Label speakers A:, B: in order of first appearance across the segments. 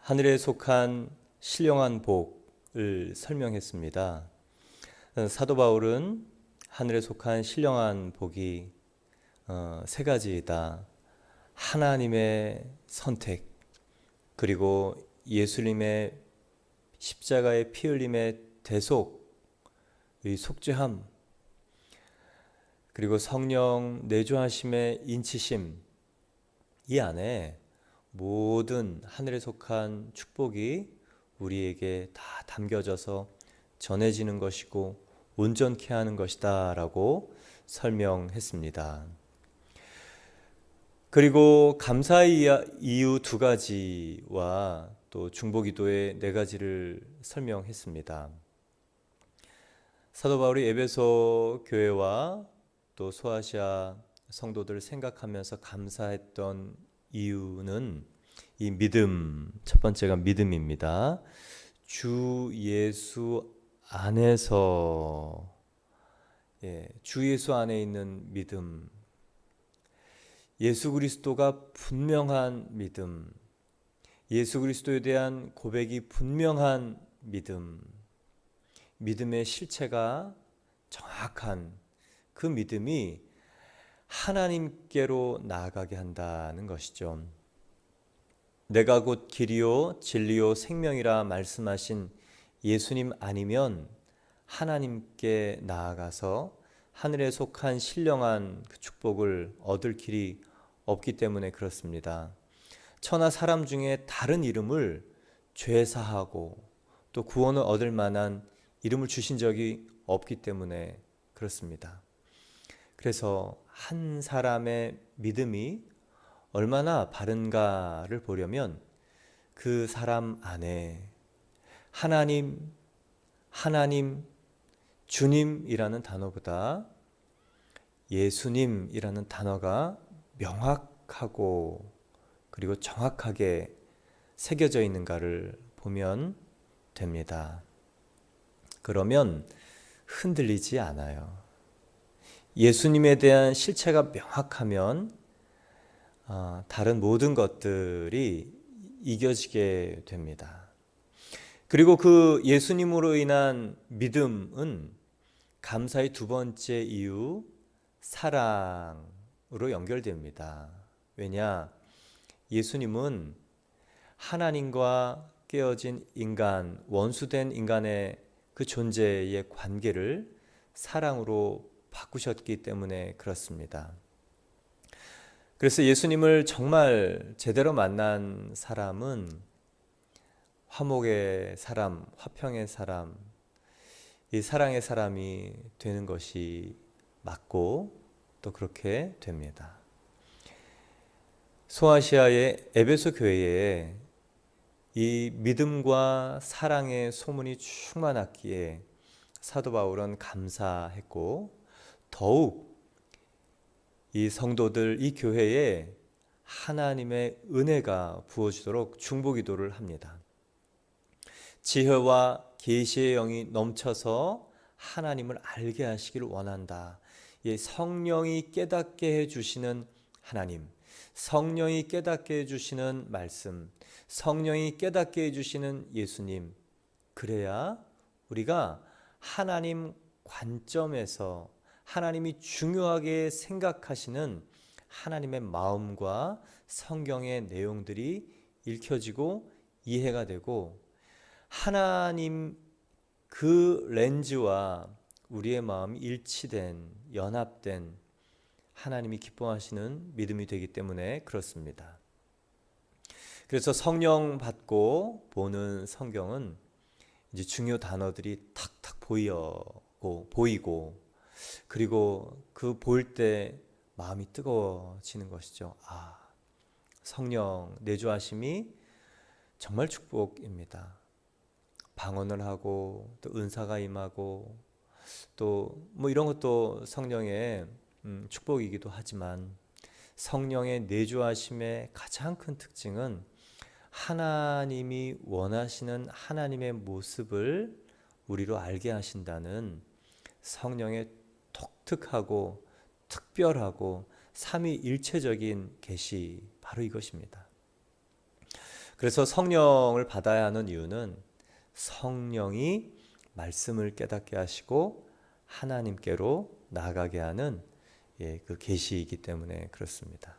A: 하늘에 속한 신령한 복을 설명했습니다. 사도 바울은 하늘에 속한 신령한 복이 세 가지이다. 하나님의 선택, 그리고 예수님의 십자가의 피 흘림의 대속의 속죄함, 그리고 성령 내주하심의 인치심, 이 안에 모든 하늘에 속한 축복이 우리에게 다 담겨져서 전해지는 것이고 온전케 하는 것이다 라고 설명했습니다. 그리고 감사의 이유 두 가지와 또 중보기도의 네 가지를 설명했습니다. 사도 바울이 에베소 교회와 또 소아시아 성도들을 생각하면서 감사했던 이유는 이 믿음, 첫 번째가 믿음입니다. 주 예수 안에서, 주 예수 안에 있는 믿음, 예수 그리스도가 분명한 믿음, 예수 그리스도에 대한 고백이 분명한 믿음, 믿음의 실체가 정확한 그 믿음이 하나님께로 나아가게 한다는 것이죠. 내가 곧 길이요 진리요 생명이라 말씀하신 예수님 아니면 하나님께 나아가서 하늘에 속한 신령한 그 축복을 얻을 길이 없기 때문에 그렇습니다. 천하 사람 중에 다른 이름을 죄사하고 또 구원을 얻을 만한 이름을 주신 적이 없기 때문에 그렇습니다. 그래서 한 사람의 믿음이 얼마나 바른가를 보려면 그 사람 안에 하나님, 주님이라는 단어보다 예수님이라는 단어가 명확하고 그리고 정확하게 새겨져 있는가를 보면 됩니다. 그러면 흔들리지 않아요. 예수님에 대한 실체가 명확하면 다른 모든 것들이 이겨지게 됩니다. 그리고 그 예수님으로 인한 믿음은 감사의 두 번째 이유, 사랑으로 연결됩니다. 왜냐? 예수님은 하나님과 깨어진 인간, 원수된 인간의 그 존재의 관계를 사랑으로 바꾸셨기 때문에 그렇습니다. 그래서 예수님을 정말 제대로 만난 사람은 화목의 사람, 화평의 사람, 이 사랑의 사람이 되는 것이 맞고 또 그렇게 됩니다. 소아시아의 에베소 교회에 이 믿음과 사랑의 소문이 충만했기에 사도 바울은 감사했고 더욱 이 성도들, 이 교회에 하나님의 은혜가 부어지도록 중보기도를 합니다. 지혜와 계시의 영이 넘쳐서 하나님을 알게 하시기를 원한다. 성령이 깨닫게 해주시는 하나님, 성령이 깨닫게 해주시는 말씀, 성령이 깨닫게 해주시는 예수님, 그래야 우리가 하나님 관점에서 하나님이 중요하게 생각하시는 하나님의 마음과 성경의 내용들이 읽혀지고 이해가 되고 하나님 그 렌즈와 우리의 마음이 일치된, 연합된 하나님이 기뻐하시는 믿음이 되기 때문에 그렇습니다. 그래서 성령 받고 보는 성경은 이제 중요 단어들이 탁탁 보이고 그리고 그 볼 때 마음이 뜨거워지는 것이죠. 성령 내주하심이 정말 축복입니다. 방언을 하고 또 은사가 임하고 또 뭐 이런 것도 성령의 축복이기도 하지만 성령의 내주하심의 가장 큰 특징은 하나님이 원하시는 하나님의 모습을 우리로 알게 하신다는 성령의 독특하고 특별하고 삼위일체적인 계시, 바로 이것입니다. 그래서 성령을 받아야 하는 이유는 성령이 말씀을 깨닫게 하시고 하나님께로 나아가게 하는 그 계시이기 때문에 그렇습니다.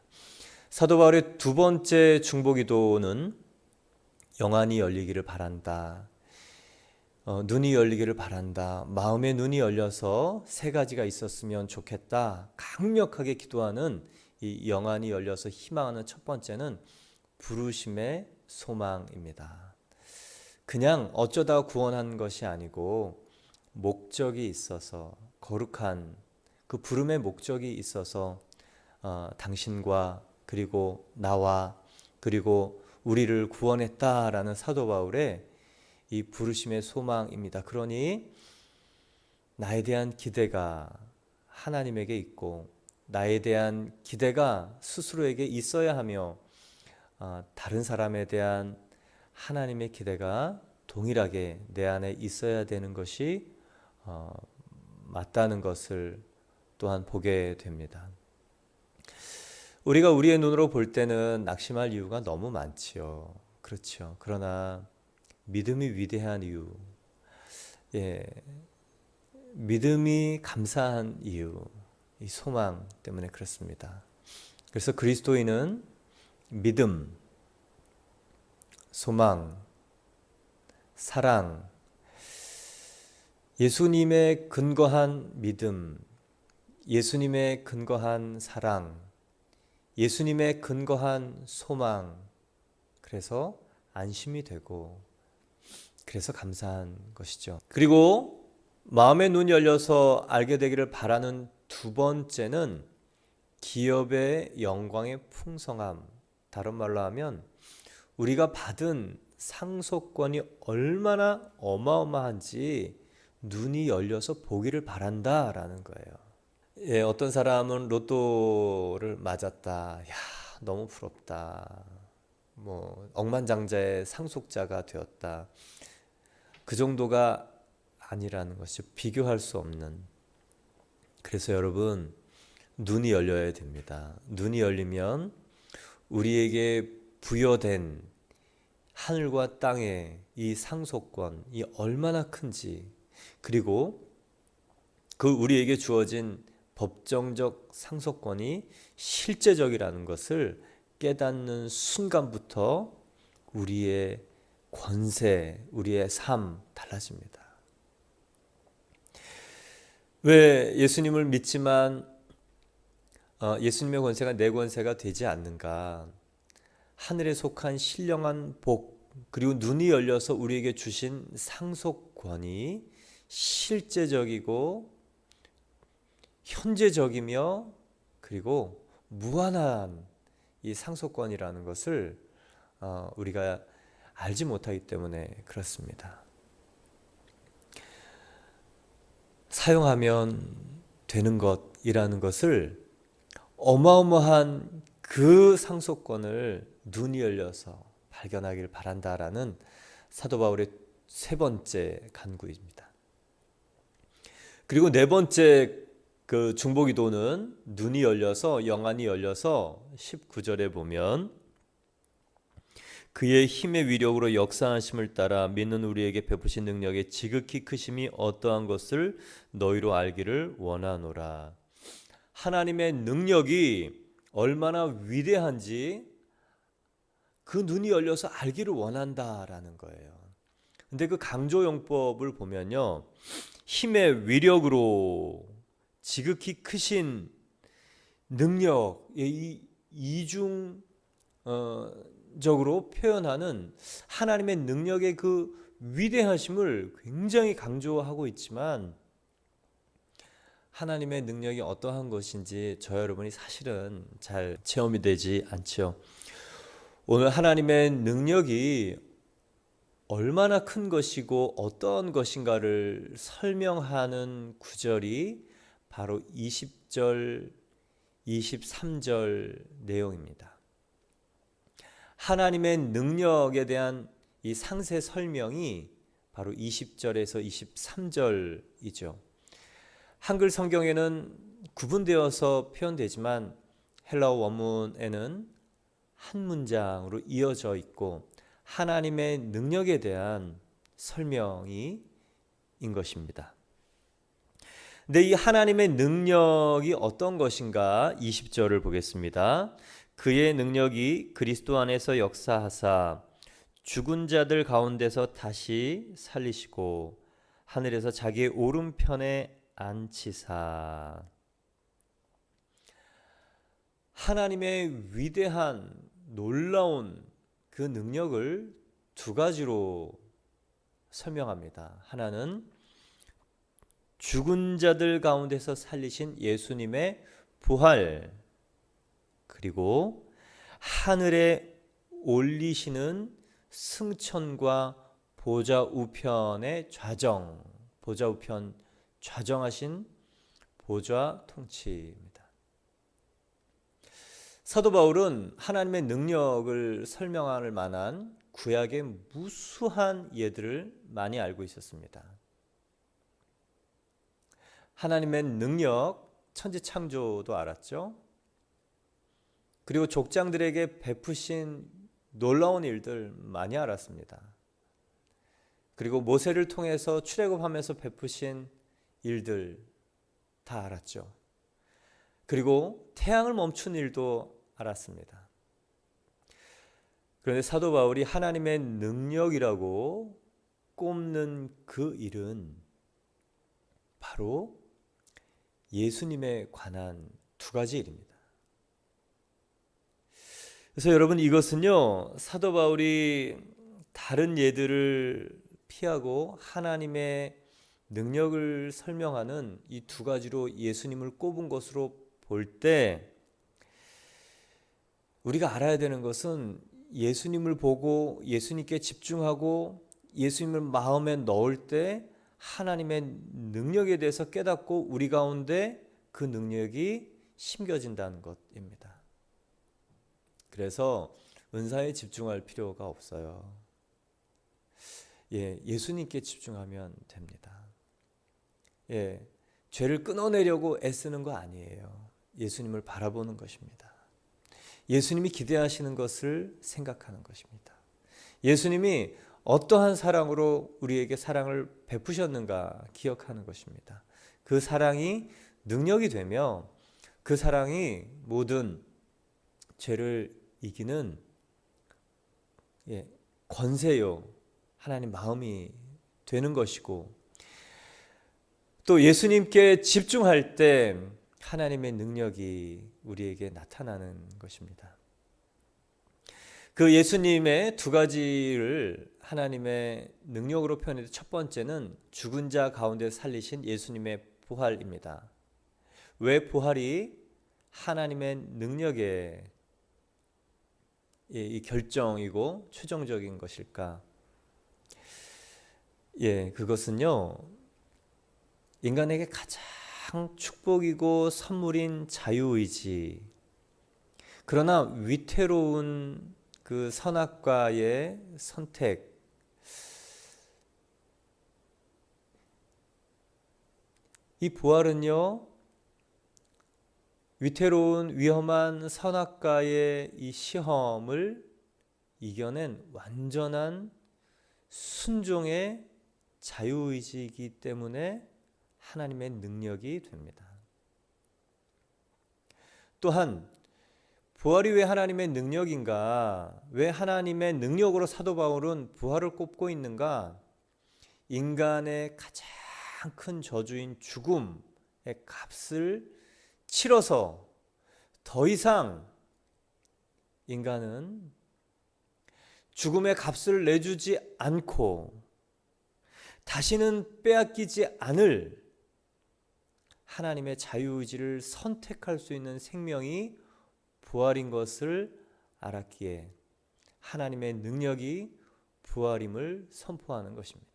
A: 사도 바울의 두 번째 중보기도는 영안이 열리기를 바란다. 눈이 열리기를 바란다. 마음의 눈이 열려서 세 가지가 있었으면 좋겠다. 강력하게 기도하는 이 영안이 열려서 희망하는 첫 번째는 부르심의 소망입니다. 그냥 어쩌다 구원한 것이 아니고 목적이 있어서, 거룩한 그 부름의 목적이 있어서 당신과 그리고 나와 그리고 우리를 구원했다라는 사도 바울의 이 부르심의 소망입니다. 그러니 나에 대한 기대가 하나님에게 있고 나에 대한 기대가 스스로에게 있어야 하며 다른 사람에 대한 하나님의 기대가 동일하게 내 안에 있어야 되는 것이 맞다는 것을 또한 보게 됩니다. 우리가 우리의 눈으로 볼 때는 낙심할 이유가 너무 많지요. 그렇죠. 그러나 믿음이 위대한 이유, 믿음이 감사한 이유, 이 소망 때문에 그렇습니다. 그래서 그리스도인은 믿음, 소망, 사랑, 예수님의 근거한 믿음, 예수님의 근거한 사랑, 예수님의 근거한 소망, 그래서 안심이 되고 그래서 감사한 것이죠. 그리고 마음의 눈이 열려서 알게 되기를 바라는 두 번째는 기업의 영광의 풍성함. 다른 말로 하면 우리가 받은 상속권이 얼마나 어마어마한지 눈이 열려서 보기를 바란다라는 거예요. 어떤 사람은 로또를 맞았다. 야, 너무 부럽다. 억만장자의 상속자가 되었다. 그 정도가 아니라는 것이죠. 비교할 수 없는. 그래서 여러분, 눈이 열려야 됩니다. 눈이 열리면 우리에게 부여된 하늘과 땅의 이 상속권이 얼마나 큰지, 그리고 그 우리에게 주어진 법정적 상속권이 실제적이라는 것을 깨닫는 순간부터 우리의 권세, 우리의 삶 달라집니다. 왜 예수님을 믿지만 예수님의 권세가 내 권세가 되지 않는가? 하늘에 속한 신령한 복, 그리고 눈이 열려서 우리에게 주신 상속권이 실제적이고 현재적이며 그리고 무한한 이 상속권이라는 것을 우리가 알지 못하기 때문에 그렇습니다. 사용하면 되는 것이라는 것을, 어마어마한 그 상속권을 눈이 열려서 발견하길 바란다라는 사도 바울의 세 번째 간구입니다. 그리고 네 번째 그 중보기도는 눈이 열려서, 영안이 열려서 19절에 보면 그의 힘의 위력으로 역사하심을 따라 믿는 우리에게 베푸신 능력의 지극히 크심이 어떠한 것을 너희로 알기를 원하노라. 하나님의 능력이 얼마나 위대한지 그 눈이 열려서 알기를 원한다라는 거예요. 근데 그 강조용법을 보면요, 힘의 위력으로 지극히 크신 능력, 이중적으로 표현하는 하나님의 능력의 그 위대하심을 굉장히 강조하고 있지만, 하나님의 능력이 어떠한 것인지 저 여러분이 사실은 잘 체험이 되지 않죠. 오늘 하나님의 능력이 얼마나 큰 것이고 어떤 것인가를 설명하는 구절이 바로 20절, 23절 내용입니다. 하나님의 능력에 대한 이 상세 설명이 바로 20절에서 23절이죠. 한글 성경에는 구분되어서 표현되지만 헬라어 원문에는 한 문장으로 이어져 있고 하나님의 능력에 대한 설명이 인 것입니다. 근데 이 하나님의 능력이 어떤 것인가 20절을 보겠습니다. 그의 능력이 그리스도 안에서 역사하사 죽은 자들 가운데서 다시 살리시고 하늘에서 자기의 오른편에 앉히사. 하나님의 위대한 놀라운 그 능력을 두 가지로 설명합니다. 하나는 죽은 자들 가운데서 살리신 예수님의 부활, 그리고 하늘에 올리시는 승천과 보좌 우편의 좌정, 보좌 우편 좌정하신 보좌 통치입니다. 사도 바울은 하나님의 능력을 설명할 만한 구약의 무수한 예들을 많이 알고 있었습니다. 하나님의 능력, 천지창조도 알았죠. 그리고 족장들에게 베푸신 놀라운 일들 많이 알았습니다. 그리고 모세를 통해서 출애굽하면서 베푸신 일들 다 알았죠. 그리고 태양을 멈춘 일도 알았습니다. 그런데 사도 바울이 하나님의 능력이라고 꼽는 그 일은 바로 예수님에 관한 두 가지 일입니다. 그래서 여러분, 이것은요, 사도 바울이 다른 예들을 피하고 하나님의 능력을 설명하는 이 두 가지로 예수님을 꼽은 것으로 볼 때 우리가 알아야 되는 것은 예수님을 보고 예수님께 집중하고 예수님을 마음에 넣을 때 하나님의 능력에 대해서 깨닫고 우리 가운데 그 능력이 심겨진다는 것입니다. 그래서 은사에 집중할 필요가 없어요. 예수님께 집중하면 됩니다. 죄를 끊어내려고 애쓰는 거 아니에요. 예수님을 바라보는 것입니다. 예수님이 기대하시는 것을 생각하는 것입니다. 예수님이 어떠한 사랑으로 우리에게 사랑을 베푸셨는가 기억하는 것입니다. 그 사랑이 능력이 되며 그 사랑이 모든 죄를 이기는 권세요, 하나님 마음이 되는 것이고, 또 예수님께 집중할 때 하나님의 능력이 우리에게 나타나는 것입니다. 그 예수님의 두 가지를 하나님의 능력으로 표현해서 첫 번째는 죽은 자 가운데 살리신 예수님의 부활입니다. 왜 부활이 하나님의 능력의 이 결정이고 최종적인 것일까? 그것은요, 인간에게 가장 축복이고 선물인 자유의지, 그러나 위태로운 그 선악과의 선택, 이 부활은요, 위태로운 위험한 선악과의 이 시험을 이겨낸 완전한 순종의 자유의지이기 때문에 하나님의 능력이 됩니다. 또한 부활이 왜 하나님의 능력인가? 왜 하나님의 능력으로 사도 바울은 부활을 꼽고 있는가? 인간의 가장 큰 저주인 죽음의 값을 치러서 더 이상 인간은 죽음의 값을 내주지 않고 다시는 빼앗기지 않을 하나님의 자유의지를 선택할 수 있는 생명이 부활인 것을 알았기에 하나님의 능력이 부활임을 선포하는 것입니다.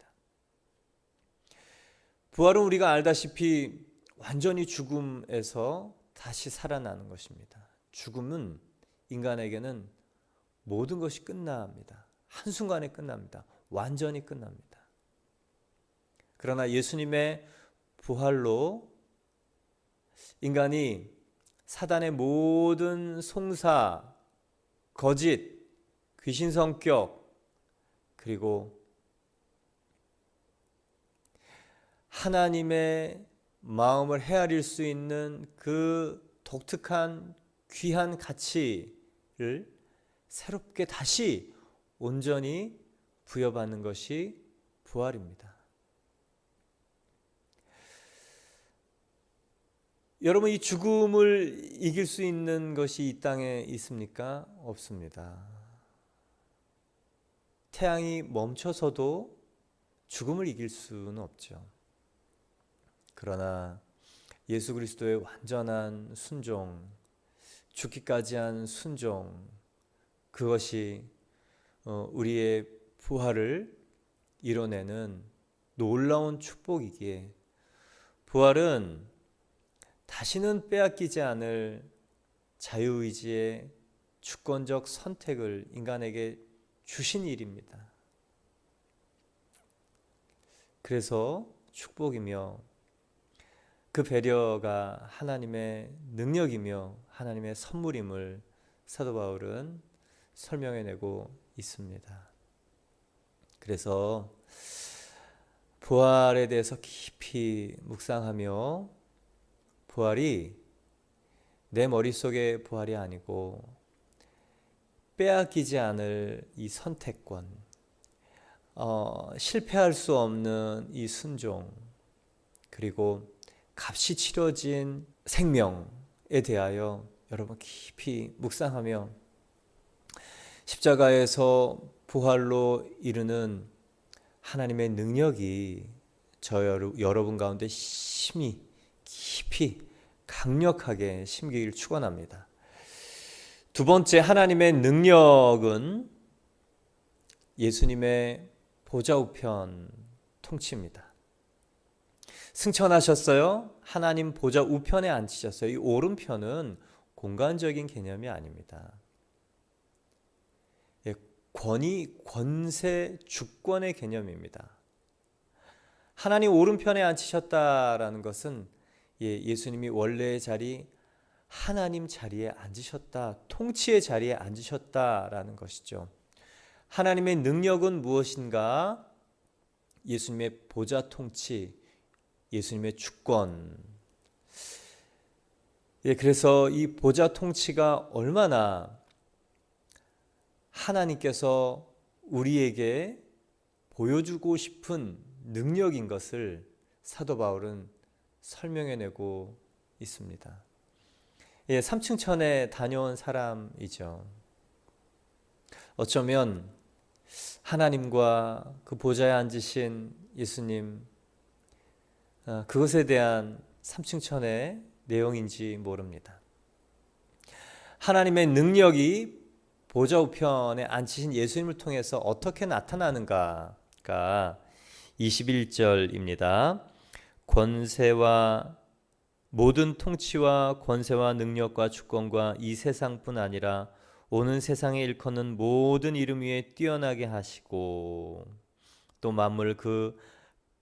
A: 부활은 우리가 알다시피 완전히 죽음에서 다시 살아나는 것입니다. 죽음은 인간에게는 모든 것이 끝납니다. 한순간에 끝납니다. 완전히 끝납니다. 그러나 예수님의 부활로 인간이 사단의 모든 송사, 거짓, 귀신 성격, 그리고 하나님의 마음을 헤아릴 수 있는 그 독특한 귀한 가치를 새롭게 다시 온전히 부여받는 것이 부활입니다. 여러분, 이 죽음을 이길 수 있는 것이 이 땅에 있습니까? 없습니다. 태양이 멈춰서도 죽음을 이길 수는 없죠. 그러나 예수 그리스도의 완전한 순종, 죽기까지 한 순종, 그것이 우리의 부활을 이뤄내는 놀라운 축복이기에, 부활은 다시는 빼앗기지 않을 자유의지의 주권적 선택을 인간에게 주신 일입니다. 그래서 축복이며 그 배려가 하나님의 능력이며 하나님의 선물임을 사도 바울은 설명해내고 있습니다. 그래서 부활에 대해서 깊이 묵상하며, 부활이 내 머릿속의 부활이 아니고 빼앗기지 않을 이 선택권, 실패할 수 없는 이 순종, 그리고 값이 치러진 생명에 대하여 여러분 깊이 묵상하며 십자가에서 부활로 이르는 하나님의 능력이 여러분 가운데 심히 깊이 강력하게 심기를 축원합니다. 두 번째, 하나님의 능력은 예수님의 보좌 우편 통치입니다. 승천하셨어요. 하나님 보좌 우편에 앉히셨어요. 이 오른편은 공간적인 개념이 아닙니다. 권위, 권세, 주권의 개념입니다. 하나님 오른편에 앉히셨다라는 것은 예수님이 원래의 자리, 하나님 자리에 앉으셨다, 통치의 자리에 앉으셨다라는 것이죠. 하나님의 능력은 무엇인가? 예수님의 보좌 통치, 예수님의 주권. 그래서 이 보좌 통치가 얼마나 하나님께서 우리에게 보여주고 싶은 능력인 것을 사도 바울은 설명해내고 있습니다. 3층 천에 다녀온 사람이죠. 어쩌면 하나님과 그 보좌에 앉으신 예수님, 그것에 대한 3층 천의 내용인지 모릅니다. 하나님의 능력이 보좌 우편에 앉히신 예수님을 통해서 어떻게 나타나는가가 21절입니다. 권세와 모든 통치와 권세와 능력과 주권과 이 세상뿐 아니라 오는 세상에 일컫는 모든 이름 위에 뛰어나게 하시고 또 만물 그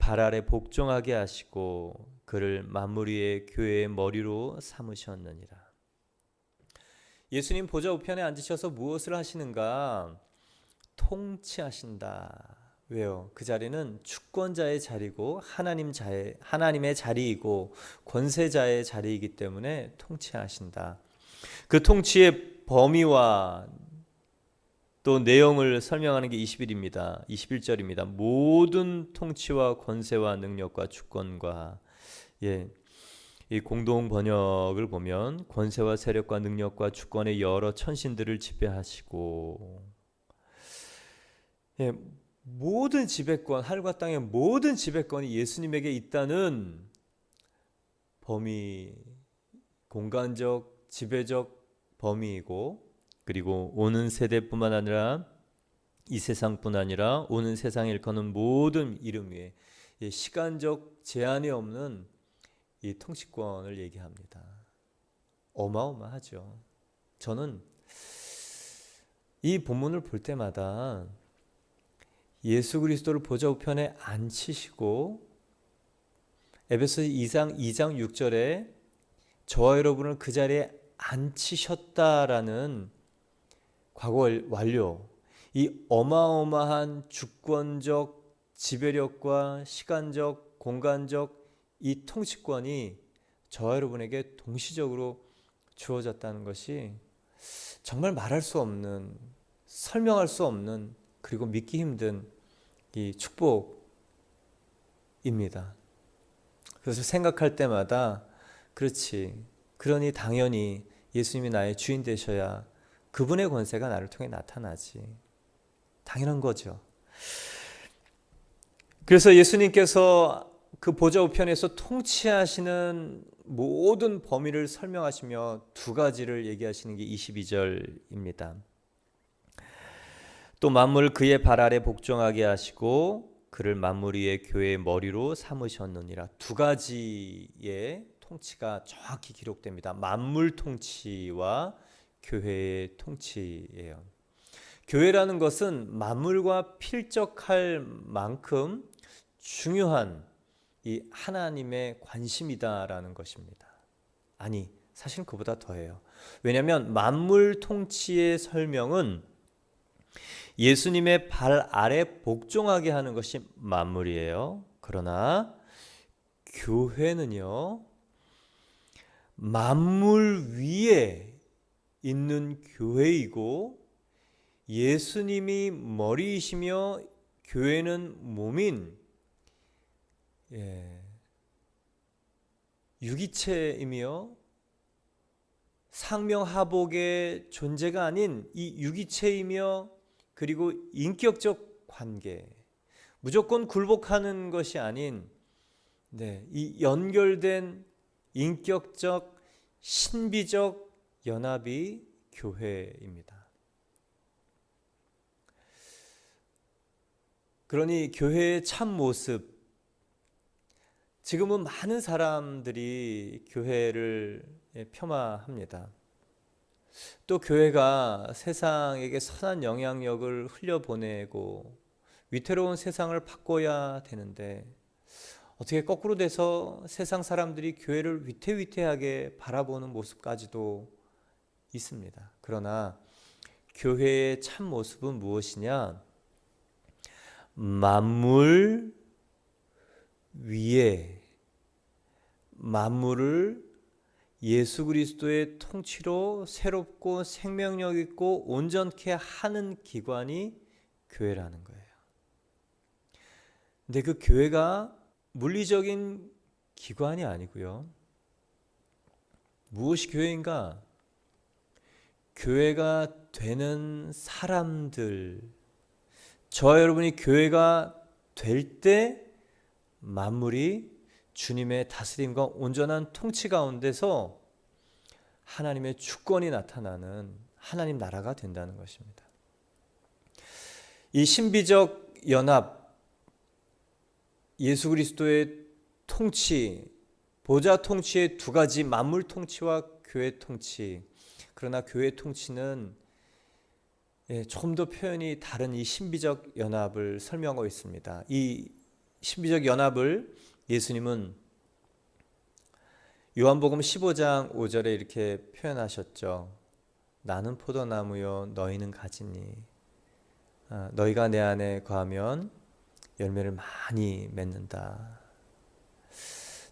A: 발 아래 복종하게 하시고 그를 만물 위의 교회의 머리로 삼으셨느니라. 예수님 보좌 우편에 앉으셔서 무엇을 하시는가? 통치하신다. 왜요? 그 자리는 주권자의 자리고 하나님의 자리이고 권세자의 자리이기 때문에 통치하신다. 그 통치의 범위와 또 내용을 설명하는 게 21절입니다. 모든 통치와 권세와 능력과 주권과, 이 공동 번역을 보면 권세와 세력과 능력과 주권의 여러 천신들을 지배하시고, 모든 지배권, 하늘과 땅의 모든 지배권이 예수님에게 있다는 범위, 공간적, 지배적 범위이고, 그리고 오는 세대뿐만 아니라 이 세상뿐 아니라 오는 세상에 일컫는 모든 이름 위에 시간적 제한이 없는 이 통치권을 얘기합니다. 어마어마하죠. 저는 이 본문을 볼 때마다 예수 그리스도를 보좌 우편에 앉히시고 에베소서 2장 6절에 저와 여러분을 그 자리에 앉히셨다라는 과거 완료, 이 어마어마한 주권적 지배력과 시간적, 공간적 이 통치권이 저와 여러분에게 동시적으로 주어졌다는 것이 정말 말할 수 없는, 설명할 수 없는, 그리고 믿기 힘든 이 축복입니다. 그래서 생각할 때마다 그렇지, 그러니 당연히 예수님이 나의 주인 되셔야 그분의 권세가 나를 통해 나타나지. 당연한 거죠. 그래서 예수님께서 그 보좌 우편에서 통치하시는 모든 범위를 설명하시며 두 가지를 얘기하시는 게 22절입니다. 또 만물 그의 발 아래 복종하게 하시고 그를 만물 위의 교회의 머리로 삼으셨느니라. 두 가지의 통치가 정확히 기록됩니다. 만물 통치와 교회의 통치예요. 교회라는 것은 만물과 필적할 만큼 중요한 이 하나님의 관심이다라는 것입니다. 아니, 사실 그보다 더해요. 왜냐하면 만물 통치의 설명은 예수님의 발 아래 복종하게 하는 것이 만물이에요. 그러나 교회는요, 만물 위에 있는 교회이고 예수님이 머리이시며 교회는 몸인 유기체이며 상명하복의 존재가 아닌 이 유기체이며 그리고 인격적 관계, 무조건 굴복하는 것이 아닌 이 연결된 인격적 신비적 연합이 교회입니다. 그러니 교회의 참 모습, 지금은 많은 사람들이 교회를 폄하합니다. 또 교회가 세상에게 선한 영향력을 흘려보내고 위태로운 세상을 바꿔야 되는데 어떻게 거꾸로 돼서 세상 사람들이 교회를 위태위태하게 바라보는 모습까지도 있습니다. 그러나 교회의 참 모습은 무엇이냐? 만물 위에 만물을 예수 그리스도의 통치로 새롭고 생명력 있고 온전케 하는 기관이 교회라는 거예요. 근데 그 교회가 물리적인 기관이 아니고요. 무엇이 교회인가? 교회가 되는 사람들, 저와 여러분이 교회가 될 때 만물이 주님의 다스림과 온전한 통치 가운데서 하나님의 주권이 나타나는 하나님 나라가 된다는 것입니다. 이 신비적 연합, 예수 그리스도의 통치, 보좌 통치의 두 가지, 만물 통치와 교회 통치. 그러나 교회 통치는 조금 더 표현이 다른 이 신비적 연합을 설명하고 있습니다. 이 신비적 연합을 예수님은 요한복음 15장 5절에 이렇게 표현하셨죠. 나는 포도나무요 너희는 가지니 너희가 내 안에 거하면 열매를 많이 맺는다.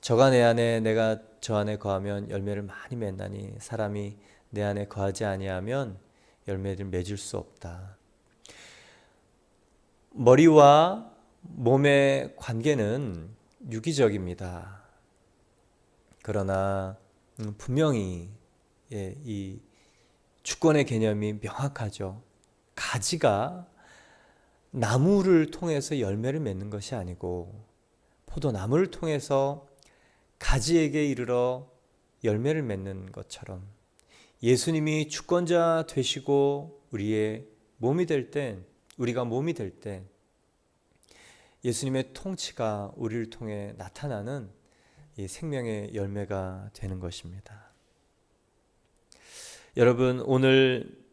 A: 저가 내 안에 내가 저 안에 거하면 열매를 많이 맺나니 사람이 내 안에 거하지 아니하면 열매를 맺을 수 없다. 머리와 몸의 관계는 유기적입니다. 그러나 분명히 이 주권의 개념이 명확하죠. 가지가 나무를 통해서 열매를 맺는 것이 아니고 포도나무를 통해서 가지에게 이르러 열매를 맺는 것처럼 예수님이 주권자 되시고 우리의 몸이 될 때, 우리가 몸이 될 때 예수님의 통치가 우리를 통해 나타나는 이 생명의 열매가 되는 것입니다. 여러분, 오늘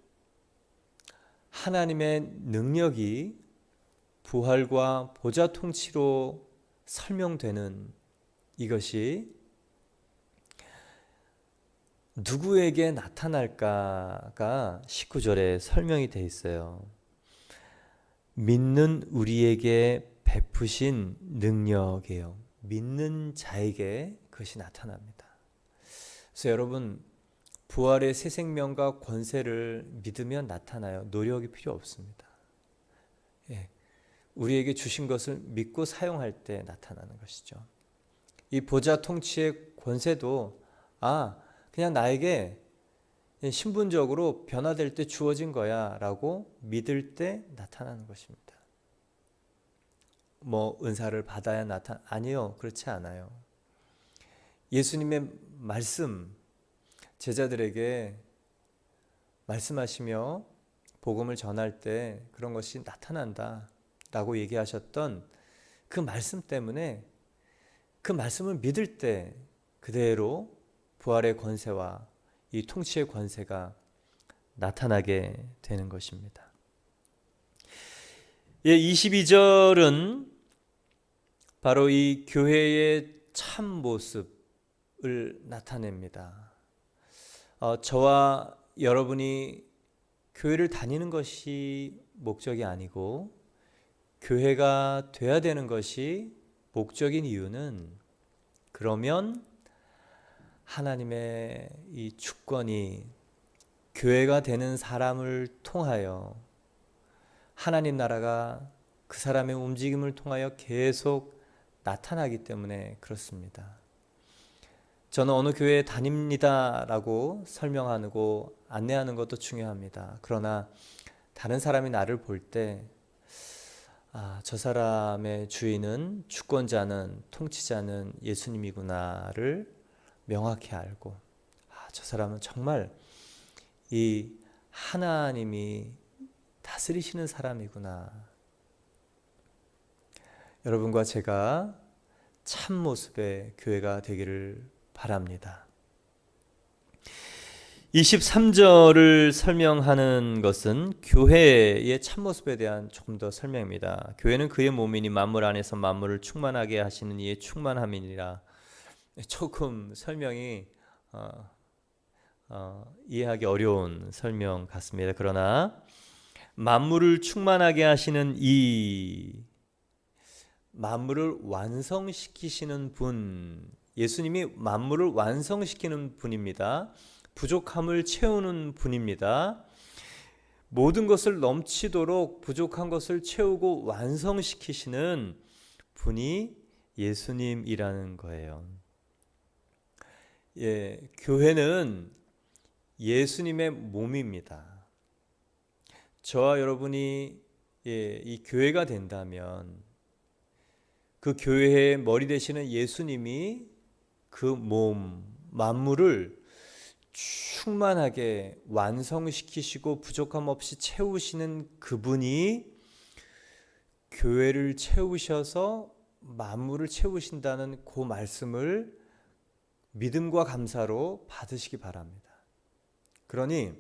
A: 하나님의 능력이 부활과 보좌 통치로 설명되는 이것이 누구에게 나타날까가 19절에 설명이 되어 있어요. 믿는 우리에게 베푸신 능력이에요. 믿는 자에게 그것이 나타납니다. 그래서 여러분, 부활의 새 생명과 권세를 믿으면 나타나요. 노력이 필요 없습니다. 예, 우리에게 주신 것을 믿고 사용할 때 나타나는 것이죠. 이 보좌 통치의 권세도 그냥 나에게 신분적으로 변화될 때 주어진 거야 라고 믿을 때 나타나는 것입니다. 뭐 은사를 받아야 아니요, 그렇지 않아요. 예수님의 말씀, 제자들에게 말씀하시며 복음을 전할 때 그런 것이 나타난다 라고 얘기하셨던 그 말씀 때문에, 그 말씀을 믿을 때 그대로 부활의 권세와 이 통치의 권세가 나타나게 되는 것입니다. 22절은 바로 이 교회의 참 모습을 나타냅니다. 저와 여러분이 교회를 다니는 것이 목적이 아니고 교회가 돼야 되는 것이 목적인 이유는, 그러면 하나님의 이 주권이 교회가 되는 사람을 통하여 하나님 나라가 그 사람의 움직임을 통하여 계속 나타나기 때문에 그렇습니다. 저는 어느 교회에 다닙니다 라고 설명하고 안내하는 것도 중요합니다. 그러나 다른 사람이 나를 볼 때 저 사람의 주인은, 주권자는, 통치자는 예수님이구나를 명확히 알고, 저 사람은 정말 이 하나님이 다스리시는 사람이구나. 여러분과 제가 참 모습의 교회가 되기를 바랍니다. 23절을 설명하는 것은 교회의 참모습에 대한 조금 더 설명입니다. 교회는 그의 몸이니 만물 안에서 만물을 충만하게 하시는 이의 충만함이니라. 조금 설명이 이해하기 어려운 설명 같습니다. 그러나 만물을 충만하게 하시는 이, 만물을 완성시키시는 분, 예수님이 만물을 완성시키는 분입니다. 부족함을 채우는 분입니다. 모든 것을 넘치도록 부족한 것을 채우고 완성시키시는 분이 예수님이라는 거예요. 교회는 예수님의 몸입니다. 저와 여러분이 이 교회가 된다면 그 교회의 머리 되시는 예수님이 그 몸, 만물을 충만하게 완성시키시고 부족함 없이 채우시는 그분이 교회를 채우셔서 만물을 채우신다는 그 말씀을 믿음과 감사로 받으시기 바랍니다. 그러니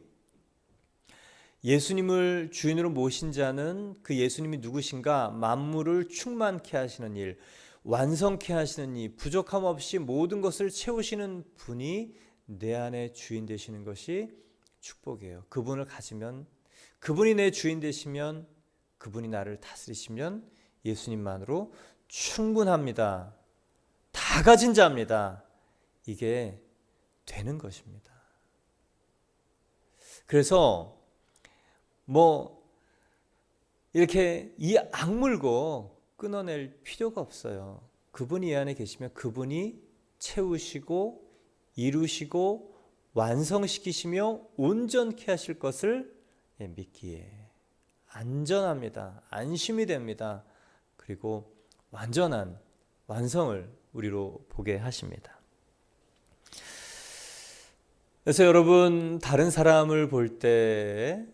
A: 예수님을 주인으로 모신 자는 그 예수님이 누구신가? 만물을 충만케 하시는 일, 완성케 하시는 일, 부족함 없이 모든 것을 채우시는 분이 내 안에 주인 되시는 것이 축복이에요. 그분을 가지면, 그분이 내 주인 되시면, 그분이 나를 다스리시면 예수님만으로 충분합니다. 다 가진 자입니다. 이게 되는 것입니다. 그래서 이렇게 이 악물고 끊어낼 필요가 없어요. 그분이 이 안에 계시면 그분이 채우시고 이루시고 완성시키시며 온전케 하실 것을 믿기에 안전합니다. 안심이 됩니다. 그리고 완전한 완성을 우리로 보게 하십니다. 그래서 여러분, 다른 사람을 볼 때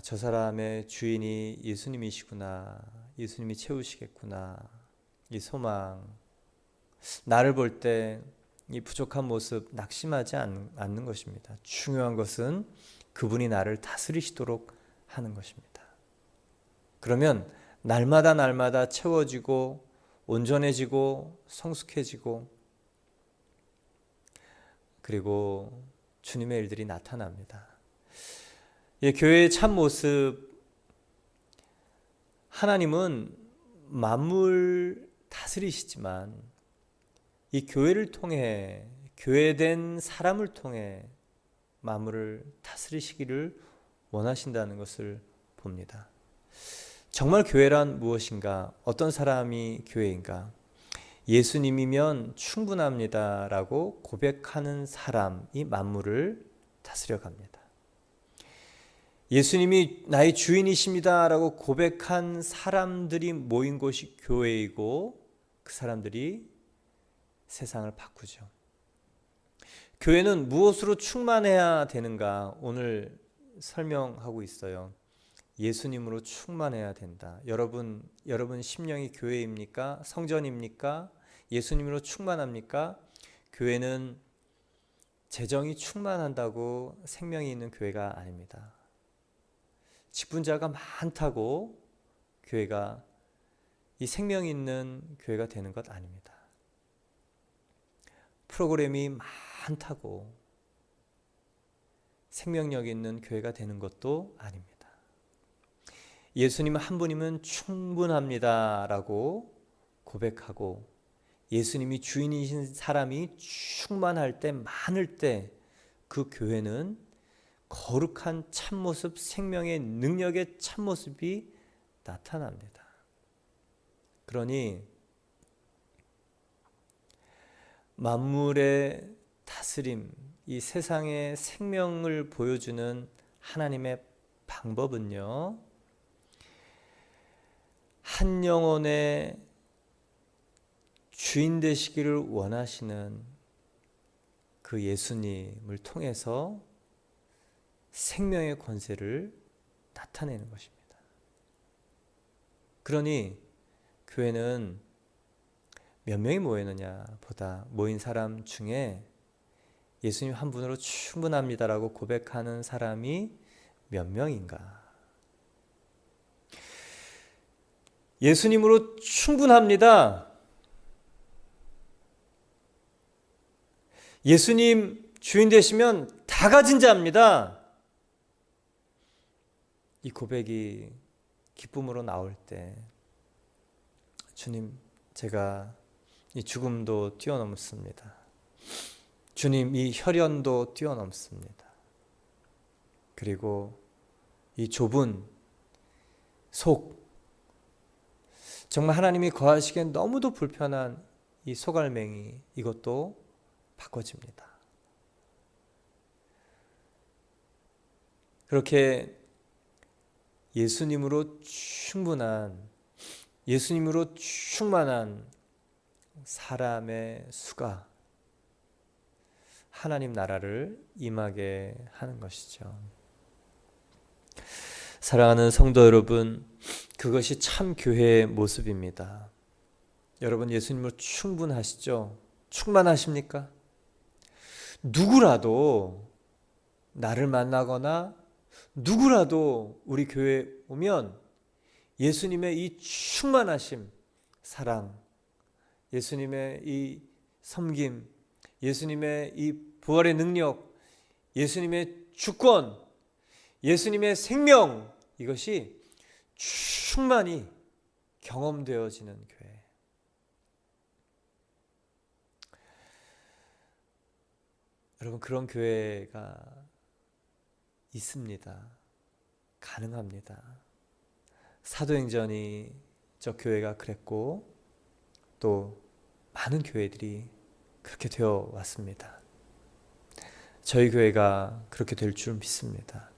A: 저 사람의 주인이 예수님이시구나, 예수님이 채우시겠구나, 이 소망, 나를 볼 때 이 부족한 모습 낙심하지 않는 것입니다. 중요한 것은 그분이 나를 다스리시도록 하는 것입니다. 그러면 날마다 채워지고 온전해지고 성숙해지고, 그리고 주님의 일들이 나타납니다. 교회의 참 모습, 하나님은 만물 다스리시지만 이 교회를 통해, 교회된 사람을 통해 만물을 다스리시기를 원하신다는 것을 봅니다. 정말 교회란 무엇인가? 어떤 사람이 교회인가? 예수님이면 충분합니다라고 고백하는 사람이 만물을 다스려 갑니다. 예수님이 나의 주인이십니다라고 고백한 사람들이 모인 곳이 교회이고 그 사람들이 세상을 바꾸죠. 교회는 무엇으로 충만해야 되는가? 오늘 설명하고 있어요. 예수님으로 충만해야 된다. 여러분 심령이 교회입니까? 성전입니까? 예수님으로 충만합니까? 교회는 재정이 충만한다고 생명이 있는 교회가 아닙니다. 직분자가 많다고 교회가 이 생명이 있는 교회가 되는 것 아닙니다. 프로그램이 많다고 생명력 있는 교회가 되는 것도 아닙니다. 예수님 한 분이면 충분합니다라고 고백하고 예수님이 주인이신 사람이 충만할 때, 많을 때 그 교회는 거룩한 참모습, 생명의 능력의 참모습이 나타납니다. 그러니 만물의 다스림, 이 세상의 생명을 보여주는 하나님의 방법은요, 한 영혼의 주인 되시기를 원하시는 그 예수님을 통해서 생명의 권세를 나타내는 것입니다. 그러니 교회는 몇 명이 모이느냐 보다 모인 사람 중에 예수님 한 분으로 충분합니다라고 고백하는 사람이 몇 명인가? 예수님으로 충분합니다. 예수님 주인 되시면 다 가진 자입니다. 이 고백이 기쁨으로 나올 때 주님, 제가 이 죽음도 뛰어넘습니다. 주님, 이 혈연도 뛰어넘습니다. 그리고 이 좁은 속, 정말 하나님이 거하시기엔 너무도 불편한 이 소갈맹이, 이것도 바꿔집니다. 그렇게 예수님으로 충만한 사람의 수가 하나님 나라를 임하게 하는 것이죠. 사랑하는 성도 여러분, 그것이 참 교회의 모습입니다. 여러분 예수님으로 충분하시죠? 충만하십니까? 누구라도 나를 만나거나 누구라도 우리 교회에 오면 예수님의 이 충만하심, 사랑, 예수님의 이 섬김, 예수님의 이 부활의 능력, 예수님의 주권, 예수님의 생명, 이것이 충만히 경험되어지는 교회. 여러분 그런 교회가 있습니다. 가능합니다. 사도행전이 저 교회가 그랬고 또 많은 교회들이 그렇게 되어 왔습니다. 저희 교회가 그렇게 될 줄 믿습니다.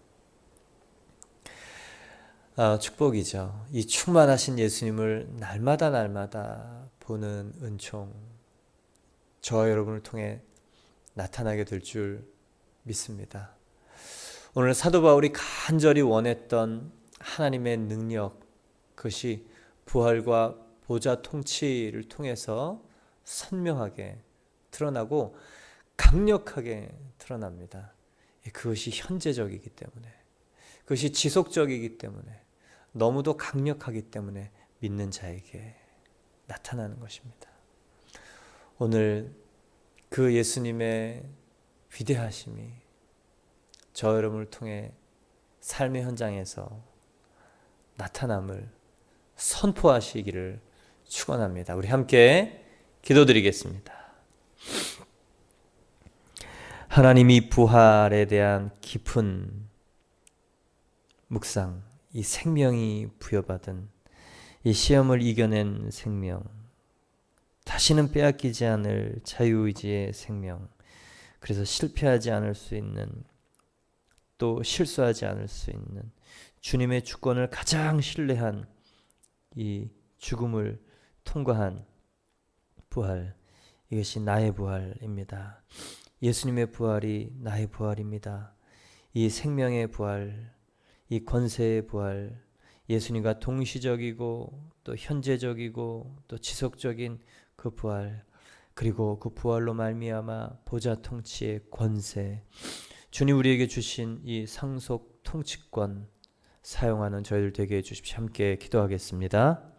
A: 축복이죠. 이 충만하신 예수님을 날마다 보는 은총, 저와 여러분을 통해 나타나게 될 줄 믿습니다. 오늘 사도 바울이 간절히 원했던 하나님의 능력, 그것이 부활과 보좌 통치를 통해서 선명하게 드러나고 강력하게 드러납니다. 그것이 현재적이기 때문에, 그것이 지속적이기 때문에, 너무도 강력하기 때문에 믿는 자에게 나타나는 것입니다. 오늘 그 예수님의 위대하심이 저 여러분을 통해 삶의 현장에서 나타남을 선포하시기를 축원합니다. 우리 함께 기도드리겠습니다. 하나님이 부활에 대한 깊은 묵상, 이 생명이 부여받은 이 시험을 이겨낸 생명, 다시는 빼앗기지 않을 자유의지의 생명, 그래서 실패하지 않을 수 있는, 또 실수하지 않을 수 있는 주님의 주권을 가장 신뢰한 이 죽음을 통과한 부활, 이것이 나의 부활입니다. 예수님의 부활이 나의 부활입니다. 이 생명의 부활, 이 권세의 부활, 예수님과 동시적이고 또 현재적이고 또 지속적인 그 부활, 그리고 그 부활로 말미암아 보좌 통치의 권세, 주님 우리에게 주신 이 상속 통치권 사용하는 저희들 되게 해주십시오. 함께 기도하겠습니다.